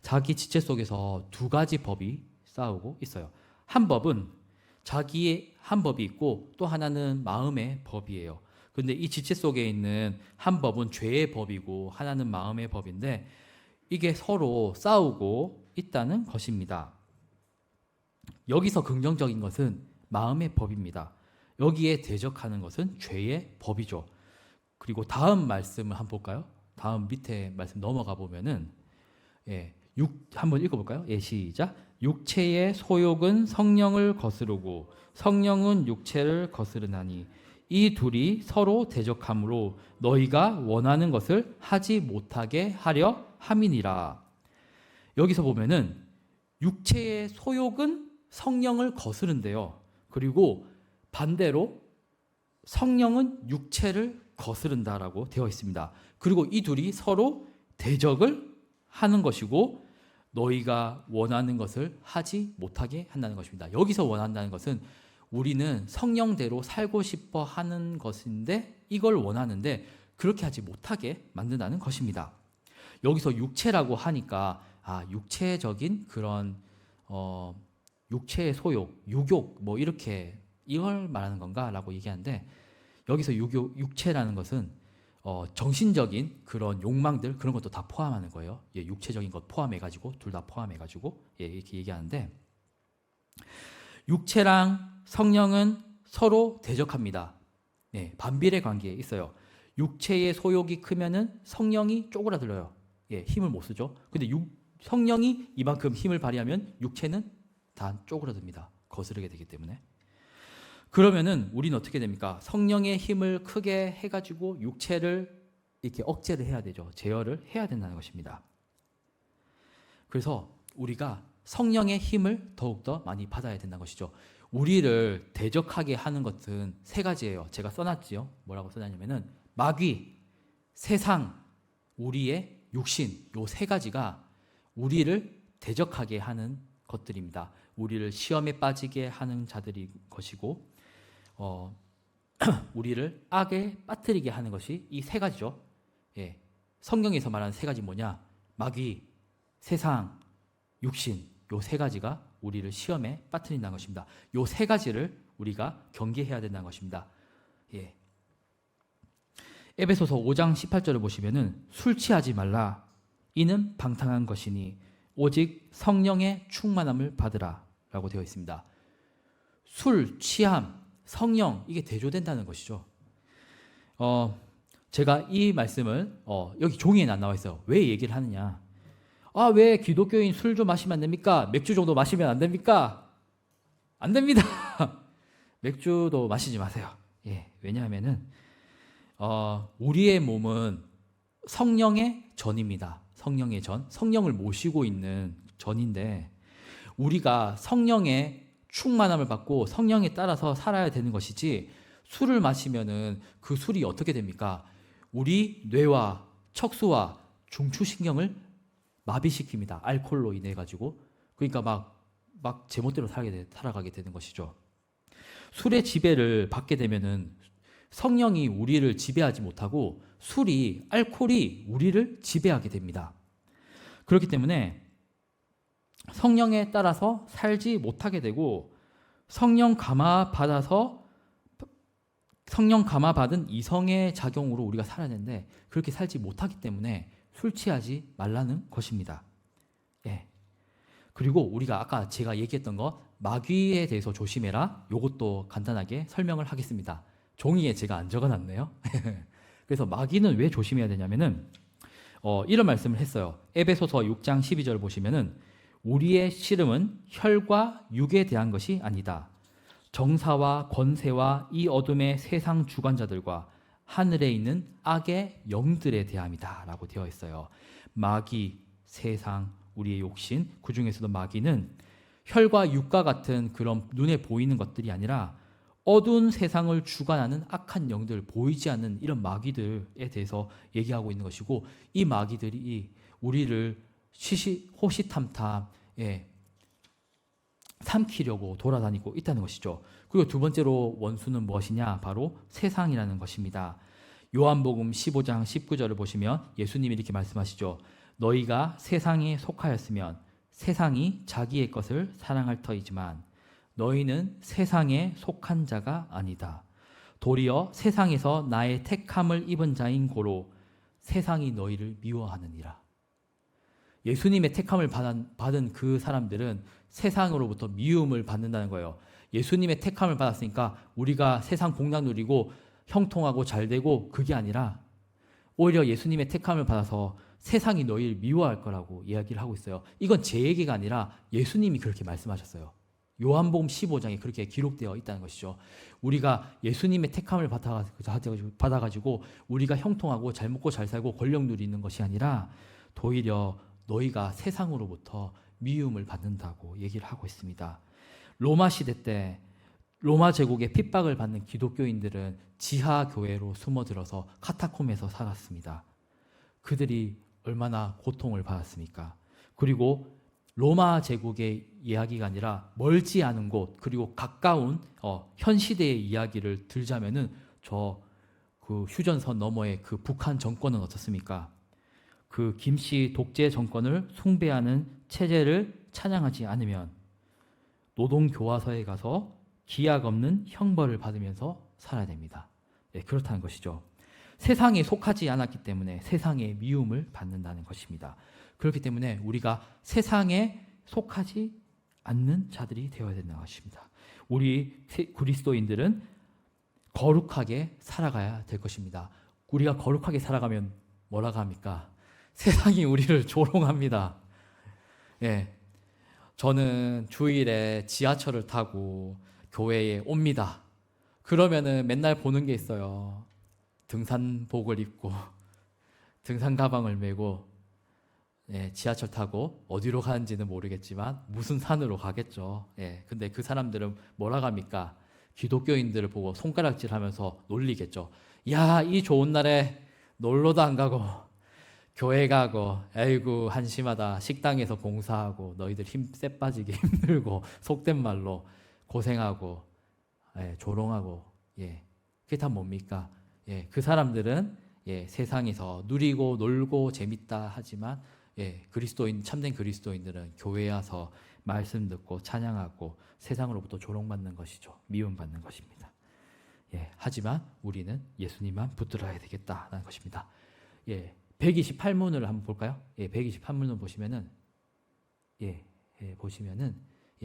자기 지체 속에서 두 가지 법이 싸우고 있어요. 한 법은 자기의 한 법이 있고 또 하나는 마음의 법이에요. 근데 이 지체 속에 있는 한 법은 죄의 법이고 하나는 마음의 법인데 이게 서로 싸우고 있다는 것입니다. 여기서 긍정적인 것은 마음의 법입니다. 여기에 대적하는 것은 죄의 법이죠. 그리고 다음 말씀을 한번 볼까요? 다음 밑에 말씀 넘어가 보면은 한번 읽어볼까요? 시작. 육체의 소욕은 성령을 거스르고 성령은 육체를 거스르나니 이 둘이 서로 대적함으로 너희가 원하는 것을 하지 못하게 하려 함이니라. 여기서 보면은 육체의 소욕은 성령을 거스른대요. 그리고 반대로 성령은 육체를 거스른다라고 되어 있습니다. 그리고 이 둘이 서로 대적을 하는 것이고 너희가 원하는 것을 하지 못하게 한다는 것입니다. 여기서 원한다는 것은 우리는 성령대로 살고 싶어 하는 것인데 이걸 원하는데 그렇게 하지 못하게 만든다는 것입니다. 여기서 육체라고 하니까 육체적인 그런 육체의 소욕, 육욕 뭐 이렇게 이걸 말하는 건가라고 얘기하는데 여기서 육체라는 것은 정신적인 그런 욕망들 그런 것도 다 포함하는 거예요. 육체적인 것 포함해가지고 둘 다 포함해가지고 이렇게 얘기하는데 육체랑 성령은 서로 대적합니다. 반비례 관계에 있어요. 육체의 소욕이 크면은 성령이 쪼그라들어요. 힘을 못 쓰죠. 근데 성령이 이만큼 힘을 발휘하면 육체는 다 쪼그라듭니다. 거스르게 되기 때문에. 그러면은 우리는 어떻게 됩니까? 성령의 힘을 크게 해가지고 육체를 이렇게 억제를 해야 되죠. 제어를 해야 된다는 것입니다. 그래서 우리가 성령의 힘을 더욱더 많이 받아야 된다는 것이죠. 우리를 대적하게 하는 것은 세 가지예요. 제가 써놨지요. 뭐라고 써놨냐면은 마귀, 세상, 우리의 육신 요 세 가지가 우리를 대적하게 하는 것들입니다. 우리를 시험에 빠지게 하는 자들이 것이고 우리를 악에 빠뜨리게 하는 것이 이 세 가지죠. 성경에서 말하는 세 가지 뭐냐? 마귀, 세상, 육신 요 세 가지가 우리를 시험에 빠뜨린다는 것입니다. 요 세 가지를 우리가 경계해야 된다는 것입니다. 에베소서 5장 18절을 보시면은 술 취하지 말라. 이는 방탕한 것이니 오직 성령의 충만함을 받으라 라고 되어 있습니다. 술, 취함, 성령 이게 대조된다는 것이죠. 제가 이 말씀을 여기 종이에는 안 나와 있어요. 왜 얘기를 하느냐? 왜 기독교인 술 좀 마시면 안 됩니까? 맥주 정도 마시면 안 됩니까? 안 됩니다. 맥주도 마시지 마세요. 왜냐하면은 우리의 몸은 성령의 전입니다. 성령의 전, 성령을 모시고 있는 전인데 우리가 성령의 충만함을 받고 성령에 따라서 살아야 되는 것이지 술을 마시면은 그 술이 어떻게 됩니까? 우리 뇌와 척수와 중추신경을 마비시킵니다. 알코올로 인해 가지고. 그러니까 막 제멋대로 살아가게 되는 것이죠. 술의 지배를 받게 되면은 성령이 우리를 지배하지 못하고 알코올이 우리를 지배하게 됩니다. 그렇기 때문에 성령에 따라서 살지 못하게 되고 성령 감화 받은 이성의 작용으로 우리가 살아야 되는데 그렇게 살지 못하기 때문에 술 취하지 말라는 것입니다. 예. 그리고 우리가 아까 제가 얘기했던 거 마귀에 대해서 조심해라. 이것도 간단하게 설명을 하겠습니다. 종이에 제가 안 적어놨네요. 그래서 마귀는 왜 조심해야 되냐면은 이런 말씀을 했어요. 에베소서 6장 12절 보시면은 우리의 씨름은 혈과 육에 대한 것이 아니다. 정사와 권세와 이 어둠의 세상 주관자들과 하늘에 있는 악의 영들에 대함이다 라고 되어 있어요. 마귀, 세상, 우리의 욕심, 그 중에서도 마귀는 혈과 육과 같은 그런 눈에 보이는 것들이 아니라 어두운 세상을 주관하는 악한 영들, 보이지 않는 이런 마귀들에 대해서 얘기하고 있는 것이고 이 마귀들이 우리를 호시탐탐 삼키려고 돌아다니고 있다는 것이죠. 그리고 두 번째로 원수는 무엇이냐? 바로 세상이라는 것입니다. 요한복음 15장 19절을 보시면 예수님이 이렇게 말씀하시죠. 너희가 세상에 속하였으면 세상이 자기의 것을 사랑할 터이지만 너희는 세상에 속한 자가 아니다. 도리어 세상에서 나의 택함을 입은 자인 고로 세상이 너희를 미워하느니라. 예수님의 택함을 받은 그 사람들은 세상으로부터 미움을 받는다는 거예요. 예수님의 택함을 받았으니까 우리가 세상 복락 누리고 형통하고 잘되고 그게 아니라 오히려 예수님의 택함을 받아서 세상이 너희를 미워할 거라고 이야기를 하고 있어요. 이건 제 얘기가 아니라 예수님이 그렇게 말씀하셨어요. 요한복음 15장에 그렇게 기록되어 있다는 것이죠. 우리가 예수님의 택함을 받아가지고 우리가 형통하고 잘 먹고 잘 살고 권력 누리는 것이 아니라 도리어 너희가 세상으로부터 미움을 받는다고 얘기를 하고 있습니다. 로마 시대 때 로마 제국의 핍박을 받는 기독교인들은 지하 교회로 숨어들어서 카타콤에서 살았습니다. 그들이 얼마나 고통을 받았습니까? 그리고 로마 제국의 이야기가 아니라 멀지 않은 곳 그리고 가까운 현 시대의 이야기를 들자면은 그 휴전선 너머의 그 북한 정권은 어떻습니까? 그 김씨 독재 정권을 숭배하는 체제를 찬양하지 않으면 노동교화소에 가서 기약 없는 형벌을 받으면서 살아야 됩니다. 네, 그렇다는 것이죠. 세상에 속하지 않았기 때문에 세상의 미움을 받는다는 것입니다. 그렇기 때문에 우리가 세상에 속하지 않는 자들이 되어야 된다는 것입니다. 우리 그리스도인들은 거룩하게 살아가야 될 것입니다. 우리가 거룩하게 살아가면 뭐라고 합니까? 세상이 우리를 조롱합니다. 예, 저는 주일에 지하철을 타고 교회에 옵니다. 그러면은 맨날 보는 게 있어요. 등산복을 입고 등산 가방을 메고 지하철 타고 어디로 가는지는 모르겠지만 무슨 산으로 가겠죠. 근데 그 사람들은 뭐라고 합니까? 기독교인들을 보고 손가락질하면서 놀리겠죠. 야, 이 좋은 날에 놀러도 안 가고 교회 가고 아이고 한심하다. 식당에서 봉사하고 너희들 쎄 빠지게 힘들고 속된 말로 고생하고 조롱하고 그게 다 뭡니까? 그 사람들은 세상에서 누리고 놀고 재밌다 하지만 참된 그리스도인들은 교회에 와서 말씀 듣고 찬양하고 세상으로부터 조롱받는 것이죠. 미움받는 것입니다. 하지만 우리는 예수님만 붙들어야 되겠다는 것입니다. 128문을 한번 볼까요? 128문을 보시면은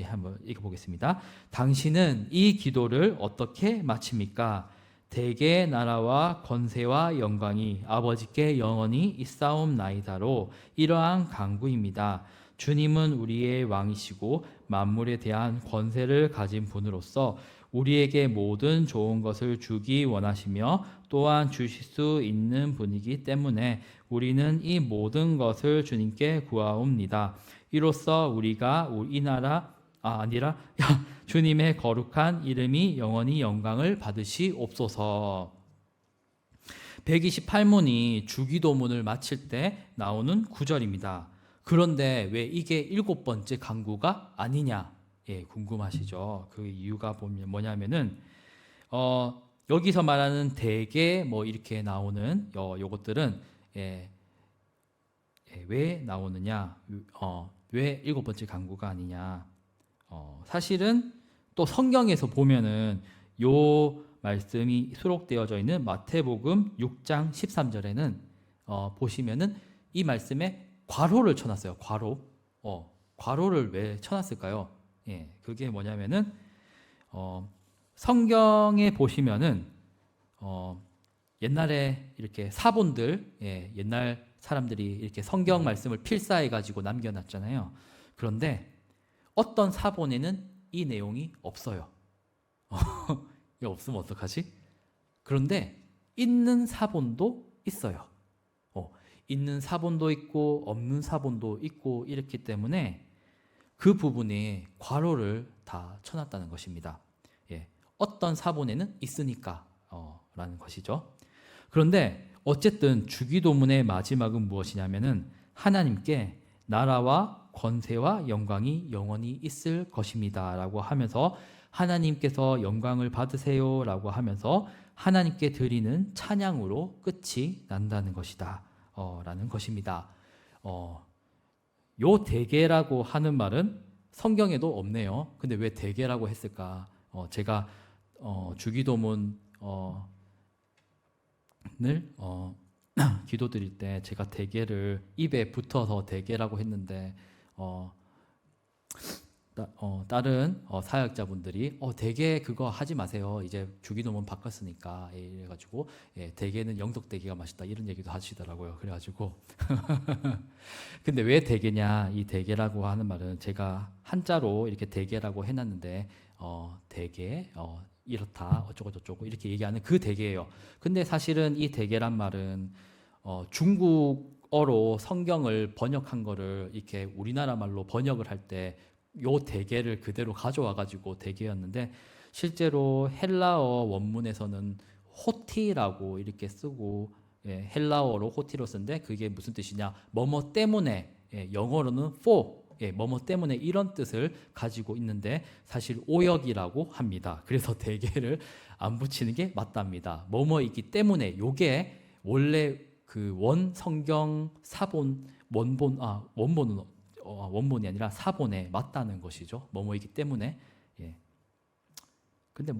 한번 읽어보겠습니다. 당신은 이 기도를 어떻게 마칩니까? 대개 나라와 권세와 영광이 아버지께 영원히 있사옵나이다로 이러한 간구입니다. 주님은 우리의 왕이시고 만물에 대한 권세를 가진 분으로서 우리에게 모든 좋은 것을 주기 원하시며 또한 주실 수 있는 분이기 때문에 우리는 이 모든 것을 주님께 구하옵니다. 이로써 우리가 이 나라 아니라 주님의 거룩한 이름이 영원히 영광을 받으시옵소서. 128문이 주기도문을 마칠 때 나오는 구절입니다. 그런데 왜 이게 7번째 강구가 아니냐? 예, 궁금하시죠? 그 이유가 보면 뭐냐면은 여기서 말하는 대개 뭐 이렇게 나오는 요것들은 왜 나오느냐? 왜 7번째 강구가 아니냐? 사실은 또 성경에서 보면은 요 말씀이 수록되어져 있는 마태복음 6장 13절에는 보시면은 이 말씀에 괄호를 쳐놨어요. 괄호를 왜 쳐놨을까요? 예, 그게 뭐냐면은 성경에 보시면은 옛날에 이렇게 사본들, 옛날 사람들이 이렇게 성경 말씀을 필사해 가지고 남겨놨잖아요. 그런데 어떤 사본에는 이 내용이 없어요. 이거 없으면 어떡하지? 그런데 있는 사본도 있어요. 있는 사본도 있고 없는 사본도 있고 이렇기 때문에 그 부분에 괄호를 다 쳐놨다는 것입니다. 예, 어떤 사본에는 있으니까 라는 것이죠. 그런데 어쨌든 주기도문의 마지막은 무엇이냐면은 하나님께 나라와 권세와 영광이 영원히 있을 것입니다 라고 하면서 하나님께서 영광을 받으세요 라고 하면서 하나님께 드리는 찬양으로 끝이 난다는 것이다 라는 것입니다. 요 대개라고 하는 말은 성경에도 없네요. 근데 왜 대개라고 했을까? 제가 주기도문 늘 기도드릴 때 제가 대개를 입에 붙어서 대개라고 했는데 다른 사역자분들이 대개 그거 하지 마세요. 이제 주기도문 바꿨으니까 이래가지고 대개는 영덕대게가 맛있다 이런 얘기도 하시더라고요. 그래가지고 근데 왜 대개냐? 이 대개라고 하는 말은 제가 한자로 이렇게 대개라고 해놨는데 대개 이렇다 어쩌고 저쩌고 이렇게 얘기하는 그 대개예요. 근데 사실은 이 대개란 말은 중국어로 성경을 번역한 거를 이렇게 우리나라 말로 번역을 할 때 요 대개를 그대로 가져와 가지고 대개였는데 실제로 헬라어 원문에서는 호티라고 이렇게 쓰고 헬라어로 호티로 쓴데 그게 무슨 뜻이냐? 뭐뭐 때문에 영어로는 for 뭐뭐 때문에 이런 뜻을 가지고 있는데 사실 오역이라고 합니다. 그래서 대개를 안 붙이는 게 맞답니다. 뭐뭐이기 때문에 요게 원래 그 원 성경 사본 원본이 아니라 사본에 맞다는 것이죠. 뭐뭐이기 때문에 근데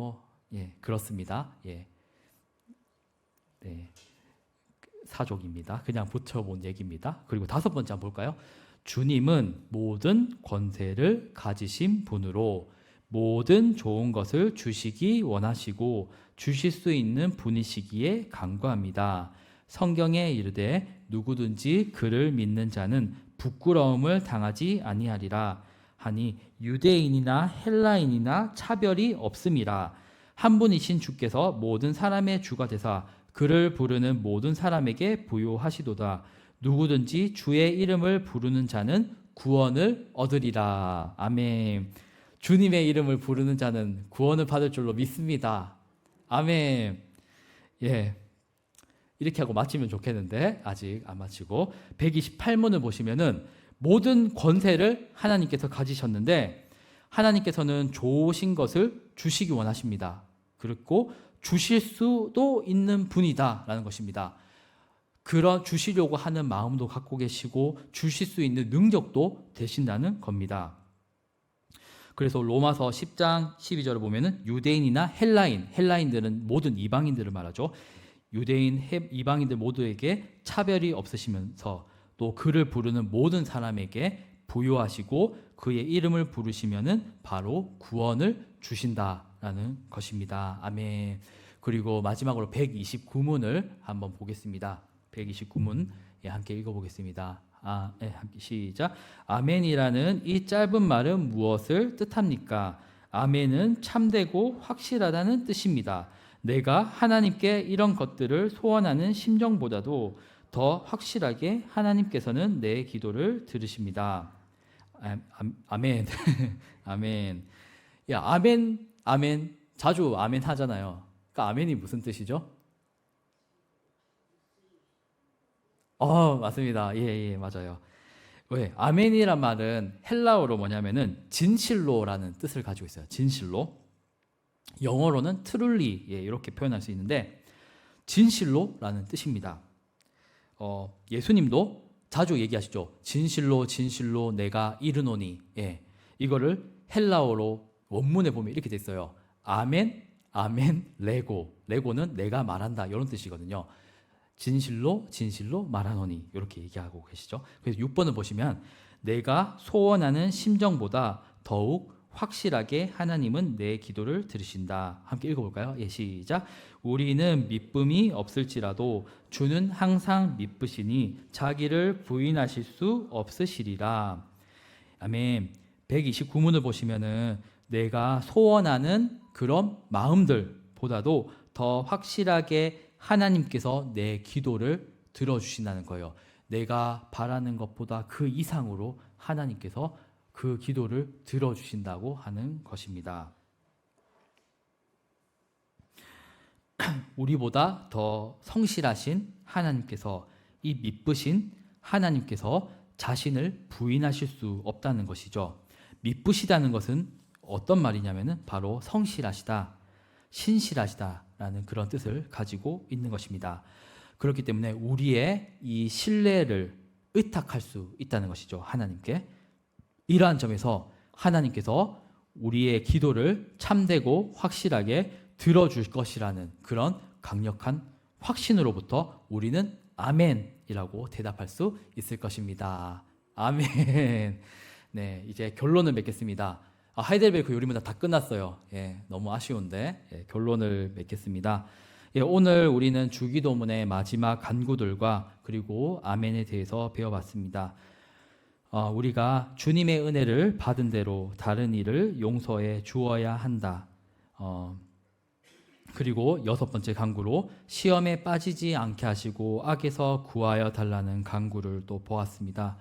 그렇습니다. 네. 사족입니다. 그냥 붙여본 얘기입니다. 그리고 5번째 한번 볼까요? 주님은 모든 권세를 가지신 분으로 모든 좋은 것을 주시기 원하시고 주실 수 있는 분이시기에 간구합니다. 성경에 이르되 누구든지 그를 믿는 자는 부끄러움을 당하지 아니하리라 하니 유대인이나 헬라인이나 차별이 없음이라. 한 분이신 주께서 모든 사람의 주가 되사 그를 부르는 모든 사람에게 부요하시도다. 누구든지 주의 이름을 부르는 자는 구원을 얻으리라. 아멘. 주님의 이름을 부르는 자는 구원을 받을 줄로 믿습니다. 아멘. 이렇게 하고 마치면 좋겠는데 아직 안 마치고 128문을 보시면은 모든 권세를 하나님께서 가지셨는데 하나님께서는 좋으신 것을 주시기 원하십니다. 그리고 주실 수도 있는 분이다라는 것입니다. 그런 주시려고 하는 마음도 갖고 계시고 주실 수 있는 능력도 되신다는 겁니다. 그래서 로마서 10장 12절을 보면은 유대인이나 헬라인들은 모든 이방인들을 말하죠. 유대인, 이방인들 모두에게 차별이 없으시면서 또 그를 부르는 모든 사람에게 부요하시고 그의 이름을 부르시면은 바로 구원을 주신다라는 것입니다. 아멘. 그리고 마지막으로 129문을 한번 보겠습니다. 129문 함께 읽어보겠습니다. 시작. 아멘이라는 이 짧은 말은 무엇을 뜻합니까? 아멘은 참되고 확실하다는 뜻입니다. 내가 하나님께 이런 것들을 소원하는 심정보다도 더 확실하게 하나님께서는 내 기도를 들으십니다. 아멘. 아멘. 아멘. 자주 아멘 하잖아요. 그러니까 아멘이 무슨 뜻이죠? 맞습니다. 예, 예, 맞아요. 왜? 아멘이란 말은 헬라어로 뭐냐면은 진실로라는 뜻을 가지고 있어요. 진실로. 영어로는 트룰리, 예, 이렇게 표현할 수 있는데 진실로라는 뜻입니다. 예수님도 자주 얘기하시죠. 진실로 진실로 내가 이르노니. 예, 이거를 헬라어로 원문에 보면 이렇게 돼 있어요. 아멘, 아멘, 레고. 레고는 내가 말한다 이런 뜻이거든요. 진실로 진실로 말하노니 이렇게 얘기하고 계시죠. 그래서 6번을 보시면 내가 소원하는 심정보다 더욱 확실하게 하나님은 내 기도를 들으신다. 함께 읽어볼까요? 예, 시작. 우리는 미쁨이 없을지라도 주는 항상 미쁘시니 자기를 부인하실 수 없으시리라. 아멘. 129문을 보시면은 내가 소원하는 그런 마음들보다도 더 확실하게 하나님께서 내 기도를 들어주신다는 거예요. 내가 바라는 것보다 그 이상으로 하나님께서 그 기도를 들어주신다고 하는 것입니다. 우리보다 더 성실하신 하나님께서, 이 미쁘신 하나님께서 자신을 부인하실 수 없다는 것이죠. 미쁘시다는 것은 어떤 말이냐면은 바로 성실하시다, 신실하시다라는 그런 뜻을 가지고 있는 것입니다. 그렇기 때문에 우리의 이 신뢰를 의탁할 수 있다는 것이죠. 하나님께. 이러한 점에서 하나님께서 우리의 기도를 참되고 확실하게 들어줄 것이라는 그런 강력한 확신으로부터 우리는 아멘이라고 대답할 수 있을 것입니다. 아멘. 네, 이제 결론을 맺겠습니다. 하이델베르크 요리문답 다 끝났어요. 예, 너무 아쉬운데 결론을 맺겠습니다. 예, 오늘 우리는 주기도문의 마지막 간구들과 그리고 아멘에 대해서 배워봤습니다. 우리가 주님의 은혜를 받은 대로 다른 일을 용서해 주어야 한다. 그리고 6번째 간구로 시험에 빠지지 않게 하시고 악에서 구하여 달라는 간구를 또 보았습니다.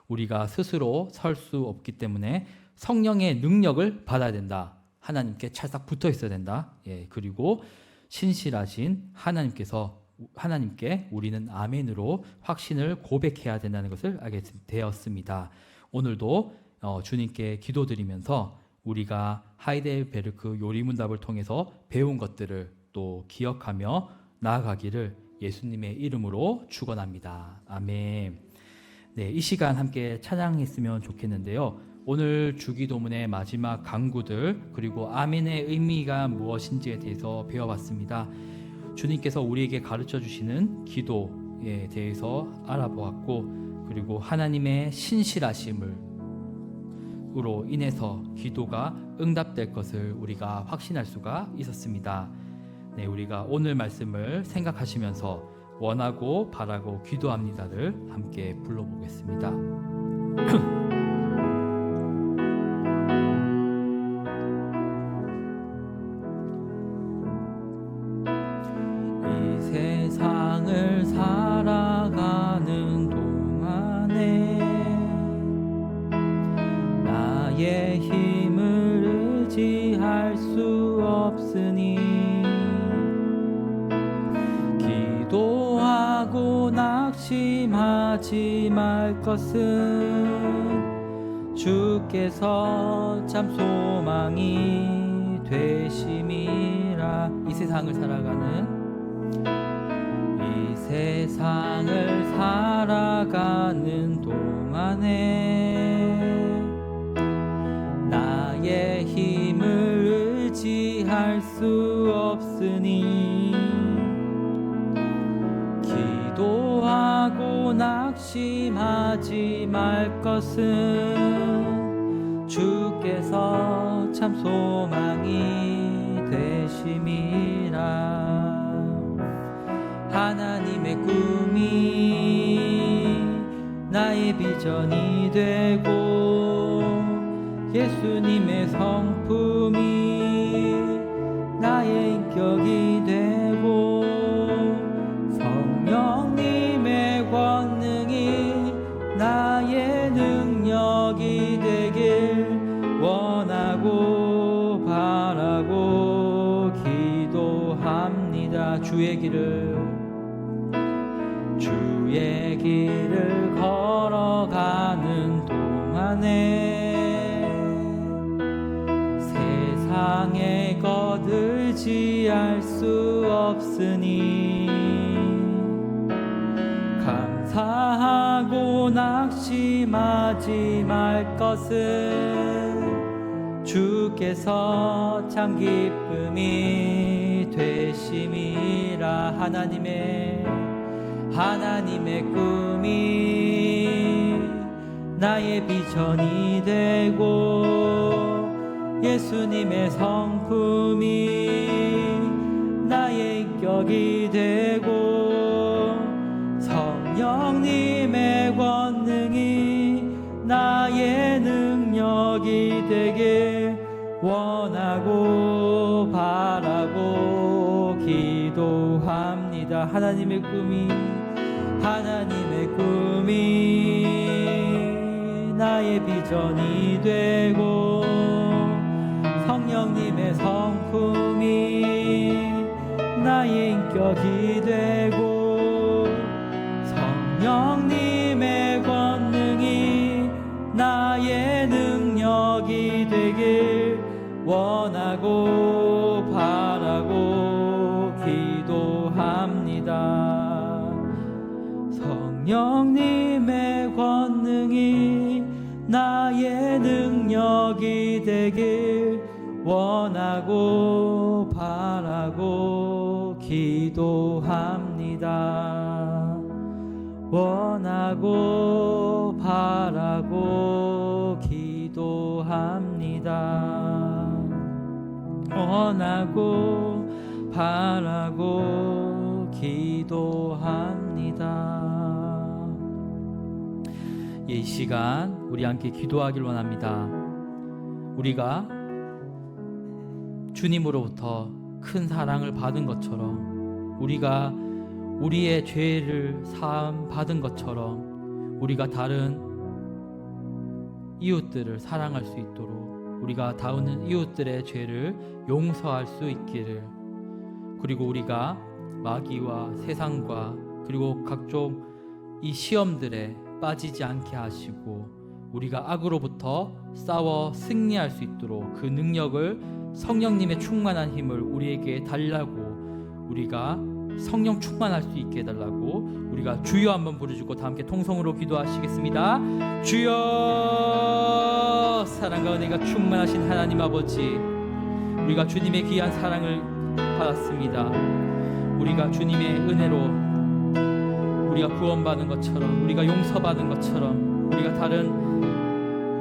우리가 스스로 설 수 없기 때문에 성령의 능력을 받아야 된다. 하나님께 찰싹 붙어 있어야 된다. 예, 그리고 신실하신 하나님께 우리는 아멘으로 확신을 고백해야 된다는 것을 알게 되었습니다. 오늘도 주님께 기도드리면서 우리가 하이델베르크 요리문답을 통해서 배운 것들을 또 기억하며 나아가기를 예수님의 이름으로 축원합니다. 아멘. 네, 이 시간 함께 찬양했으면 좋겠는데요. 오늘 주기도문의 마지막 간구들 그리고 아멘의 의미가 무엇인지에 대해서 배워봤습니다. 주님께서 우리에게 가르쳐 주시는 기도에 대해서 알아보았고, 그리고 하나님의 신실하심으로 인해서 기도가 응답될 것을 우리가 확신할 수가 있었습니다. 네, 우리가 오늘 말씀을 생각하시면서 원하고 바라고 기도합니다를 함께 불러보겠습니다. 세상을 살아가는 동안에 나의 힘을 의지할 수 없으니 기도하고 낙심하지 말 것은 주께서 참 소망이 되심이라. 이 세상을 살아가는 동안에 나의 힘을 의지할 수 없으니 기도하고 낙심하지 말 것은 주께서 참 소망이 되심이라. 하나님의 꿈이 나의 비전이 되고 예수님의 성품이 나의 인격이 되고 성령님의 권능이 나의 능력이 되길 원하고 바라고 기도합니다. 주의 길을 주의 길을 걸어가는 동안에 세상의 것을 지할 수 없으니 감사하고 낙심하지 말 것은 주께서 참 기쁨이 되심이라. 하나님의 꿈이 나의 비전이 되고 예수님의 성품이 나의 인격이 되고 성령님의 권능이 나의 능력이 되길 원하고 바라고 기도합니다. 하나님의 꿈이 나의 비전이 되고 성령님의 성품이 나의 인격이 되고 성령님의 권능이 나의 능력이 되길 원하고 바라고 기도합니다. 성령님의 권능이 나의 능력이 되길 원하고 바라고 기도합니다. 원하고 바라고 기도합니다. 원하고 바라고 기도합니다. 이 시간 우리 함께 기도하길 원합니다. 우리가 주님으로부터 큰 사랑을 받은 것처럼, 우리가 우리의 죄를 사함 받은 것처럼 우리가 다른 이웃들을 사랑할 수 있도록, 우리가 다른 이웃들의 죄를 용서할 수 있기를, 그리고 우리가 마귀와 세상과 그리고 각종 이 시험들에 빠지지 않게 하시고 우리가 악으로부터 싸워 승리할 수 있도록 그 능력을, 성령님의 충만한 힘을 우리에게 달라고, 우리가 성령 충만할 수 있게 해달라고 우리가 주여 한번 부르시고 다 함께 통성으로 기도하시겠습니다. 주여, 사랑과 은혜가 충만하신 하나님 아버지, 우리가 주님의 귀한 사랑을 받았습니다. 우리가 주님의 은혜로 우리가 구원받은 것처럼, 우리가 용서받은 것처럼, 우리가 다른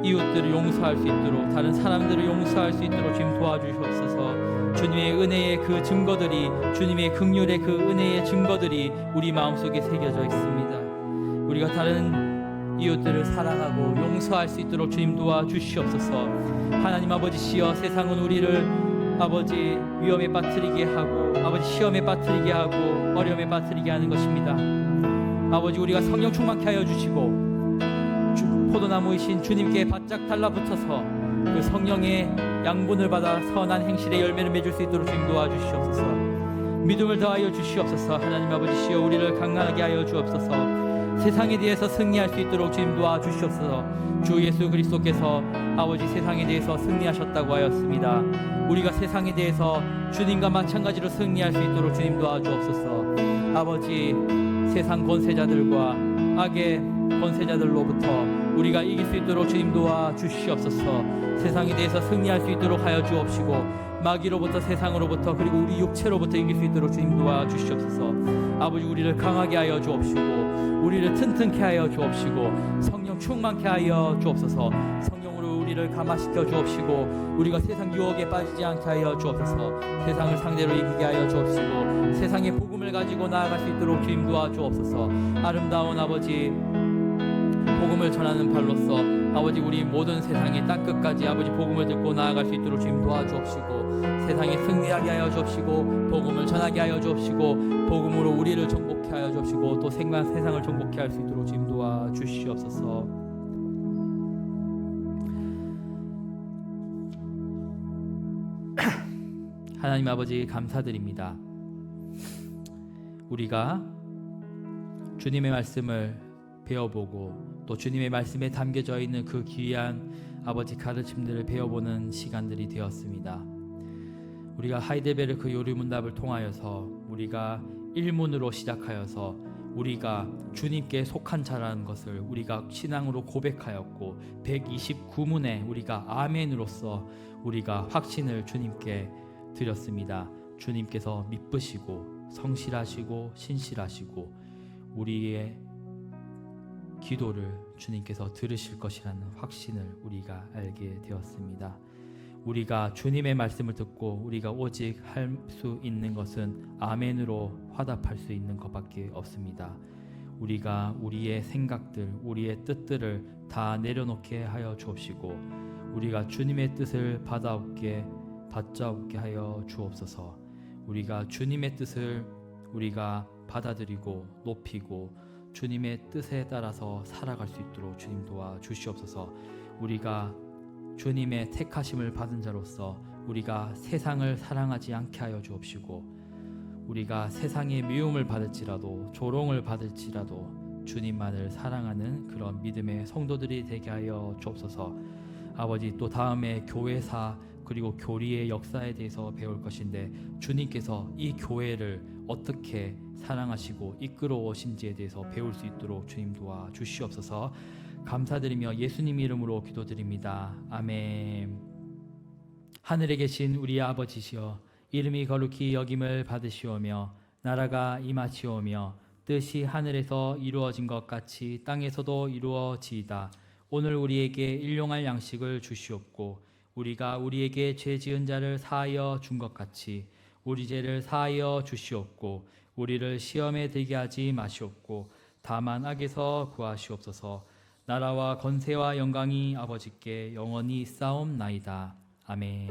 이웃들을 용서할 수 있도록, 다른 사람들을 용서할 수 있도록 주님 도와주시옵소서. 주님의 은혜의 그 증거들이, 주님의 긍휼의 그 은혜의 증거들이 우리 마음속에 새겨져 있습니다. 우리가 다른 이웃들을 사랑하고 용서할 수 있도록 주님 도와주시옵소서. 하나님 아버지시여, 세상은 우리를 아버지 위험에 빠뜨리게 하고, 아버지 시험에 빠뜨리게 하고, 어려움에 빠뜨리게 하는 것입니다. 아버지, 우리가 성령 충만케 하여 주시고 포도나무이신 주님께 바짝 달라붙어서 그 성령의 양분을 받아 선한 행실의 열매를 맺을 수 있도록 주님 도와주시옵소서. 믿음을 더하여 주시옵소서. 하나님 아버지시여, 우리를 강건하게 하여 주옵소서. 세상에 대해서 승리할 수 있도록 주님 도와주시옵소서. 주 예수 그리스도께서 아버지 세상에 대해서 승리하셨다고 하였습니다. 우리가 세상에 대해서 주님과 마찬가지로 승리할 수 있도록 주님 도와주옵소서. 아버지, 세상 권세자들과 악의 권세자들로부터 우리가 이길 수 있도록 주님 도와주시옵소서. 세상에 대해서 승리할 수 있도록 하여 주옵시고, 마귀로부터, 세상으로부터, 그리고 우리 육체로부터 이길 수 있도록 주님 도와주시옵소서. 아버지, 우리를 강하게 하여 주옵시고, 우리를 튼튼케 하여 주옵시고, 성령 충만케 하여 주옵소서. 성령으로 우리를 감화시켜 주옵시고, 우리가 세상 유혹에 빠지지 않게 하여 주옵소서. 세상을 상대로 이기게 하여 주옵시고, 세상의 복음을 가지고 나아갈 수 있도록 주님 도와주옵소서. 아름다운 아버지, 복음을 전하는 발로서 아버지, 우리 모든 세상의 땅끝까지 아버지 복음을 듣고 나아갈 수 있도록 주님 도와주옵시고, 세상에 승리하게 하여 주옵시고, 복음을 전하게 하여 주옵시고, 복음으로 우리를 정복케 하여 주옵시고, 또 세상을 정복케 할 수 있도록 주님 도와주시옵소서. 하나님 아버지, 감사드립니다. 우리가 주님의 말씀을 배워보고 또 주님의 말씀에 담겨져 있는 그 귀한 아버지 가르침들을 배워보는 시간들이 되었습니다. 우리가 하이델베르크 요리문답을 통하여서 우리가 일문으로 시작하여서 우리가 주님께 속한 자라는 것을 우리가 신앙으로 고백하였고 129문에 우리가 아멘으로서 우리가 확신을 주님께 드렸습니다. 주님께서 미쁘시고 성실하시고 신실하시고 우리의 기도를 주님께서 들으실 것이라는 확신을 우리가 알게 되었습니다. 우리가 주님의 말씀을 듣고 우리가 오직 할 수 있는 것은 아멘으로 화답할 수 있는 것밖에 없습니다. 우리가 우리의 생각들, 우리의 뜻들을 다 내려놓게 하여 주옵시고 우리가 주님의 뜻을 받자옵게 하여 주옵소서. 우리가 주님의 뜻을 우리가 받아들이고 높이고 주님의 뜻에 따라서 살아갈 수 있도록 주님 도와주시옵소서. 우리가 주님의 택하심을 받은 자로서 우리가 세상을 사랑하지 않게 하여 주옵시고 우리가 세상의 미움을 받을지라도 조롱을 받을지라도 주님만을 사랑하는 그런 믿음의 성도들이 되게 하여 주옵소서. 아버지, 또 다음에 교회사 그리고 교리의 역사에 대해서 배울 것인데 주님께서 이 교회를 어떻게 사랑하시고 이끌어 오신지에 대해서 배울 수 있도록 주님 도와주시옵소서. 감사드리며 예수님 이름으로 기도드립니다. 아멘. 하늘에 계신 우리 아버지시여, 이름이 거룩히 여김을 받으시오며 나라가 임하시오며 뜻이 하늘에서 이루어진 것 같이 땅에서도 이루어지이다. 오늘 우리에게 일용할 양식을 주시옵고 우리가 우리에게 죄 지은 자를 사하여 준 것 같이 우리 죄를 사하여 주시옵고 우리를 시험에 들게 하지 마시옵고 다만 악에서 구하시옵소서. 나라와 권세와 영광이 아버지께 영원히 있사옵나이다. 아멘.